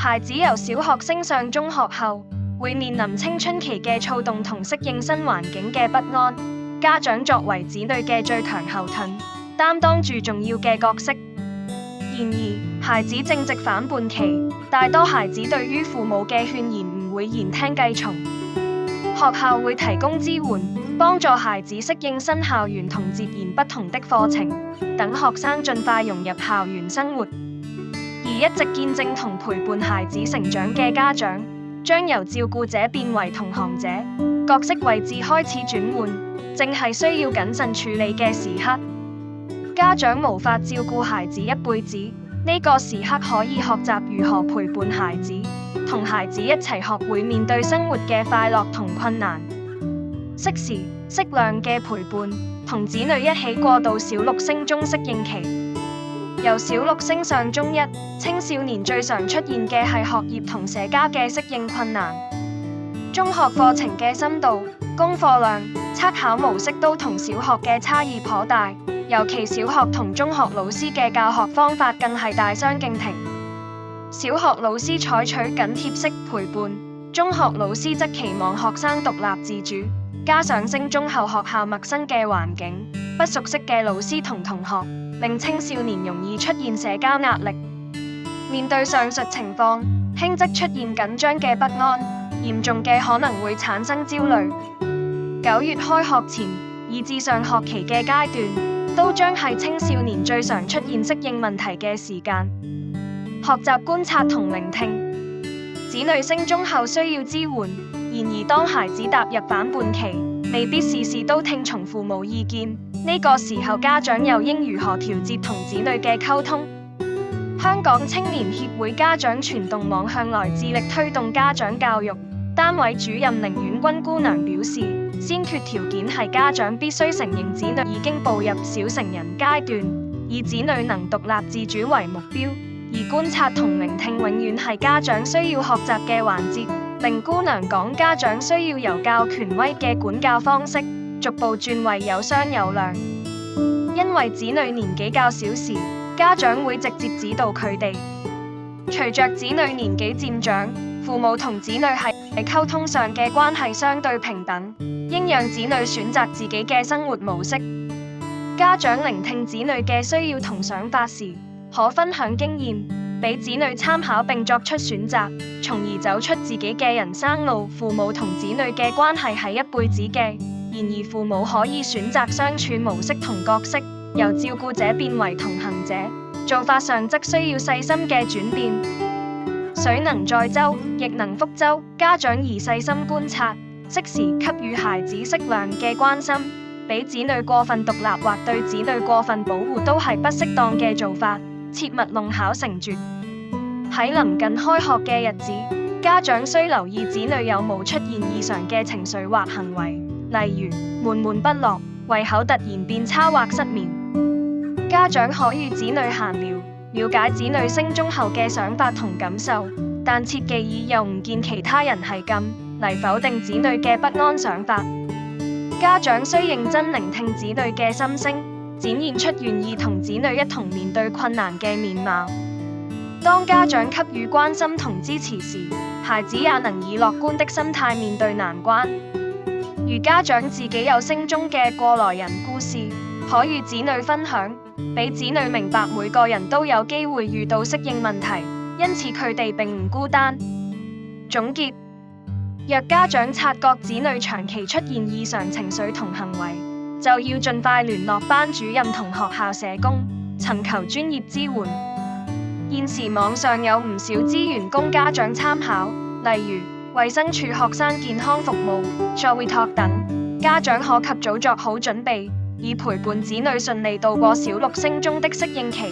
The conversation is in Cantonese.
孩子由小學升上中學後，會面臨青春期嘅躁動同適應新環境嘅不安。家長作為子女嘅最強後盾，擔當住重要嘅角色。然而，孩子正值反叛期，大多孩子對於父母嘅勸言唔會言聽計從。學校會提供支援，幫助孩子適應新校園同截然不同的課程，等學生盡快融入校園生活。而一直見證同陪伴孩子成長嘅家長，將由照顧者變為同行者，角色位置開始轉換，正係需要謹慎處理嘅時刻。家長無法照顧孩子一輩子，呢個時刻可以學習如何陪伴孩子，同孩子一齊學會面對生活嘅快樂同困難。適時適量嘅陪伴，同子女一起過渡小六升中適應期。由小六升上中一，青少年最常出現嘅係學業同社交嘅適應困難。中學課程嘅深度、功課量、測考模式都同小學嘅差異頗大，尤其小學同中學老師嘅教學方法更係大相徑庭。小學老師採取緊貼式陪伴，中學老師則期望學生獨立自主，加上升中後學校陌生嘅環境、不熟悉嘅老師同同學，令青少年容易出現社交壓力。面對上述情況，輕則出現緊張嘅不安，嚴重嘅可能會產生焦慮。9月開學前，以至上學期嘅階段，都將係青少年最常出現適應問題嘅時間。學習觀察同聆聽，子女升中後需要支援，然而當孩子踏入反叛期，未必事事都聽從父母意見。呢個時候，家長又應如何調節同子女嘅溝通？香港青年協會家長傳動網向來致力推動家長教育，單位主任寧婉君姑娘表示，先決條件係家長必須承認子女已經步入小成人階段，以子女能獨立自主為目標，而觀察同聆聽永遠係家長需要學習嘅環節。寧姑娘講，家長需要由較權威嘅管教方式，逐步轉為有商有量。因為子女年紀較小時，家長會直接指導佢哋。隨着子女年紀漸長，父母同子女喺溝通上嘅關係相對平等，應讓子女選擇自己嘅生活模式。家長聆聽子女嘅需要同想法時，可分享經驗，俾子女參考並作出選擇，從而走出自己嘅人生路。父母同子女嘅關係係一輩子嘅，然而父母可以選擇相處模式同角色，由照顧者變為同行者，做法上則需要細心嘅轉變。水能載舟，亦能覆舟。家長宜細心觀察，適時給予孩子適量嘅關心，俾子女過分獨立或對子女過分保護都係不適當嘅做法，切勿弄巧成拙。喺臨近開學嘅日子，家長需留意子女有冇出現異常嘅情緒或行為，例如悶悶不樂、胃口突然變差或失眠。家長可與子女閒聊，了解子女升中後嘅想法同感受，但切忌以又唔見其他人係咁嚟否定子女嘅不安想法。家長需認真聆聽子女嘅心聲，展現出願意同子女一同面對困難嘅面貌。當家長給予關心同支持時，孩子也能以樂觀的心態面對難關。如家長自己有升中嘅過來人故事，可與子女分享，俾子女明白每個人都有機會遇到適應問題，因此佢哋並唔孤單。總結：若家長察覺子女長期出現異常情緒同行為，就要盡快聯絡班主任同學校社工，尋求專業支援。現時網上有唔少資源供家長參考，例如衛生署學生健康服務、Jovitalk 等，家長可及早作好準備，以陪伴子女順利度過小六升中的適應期。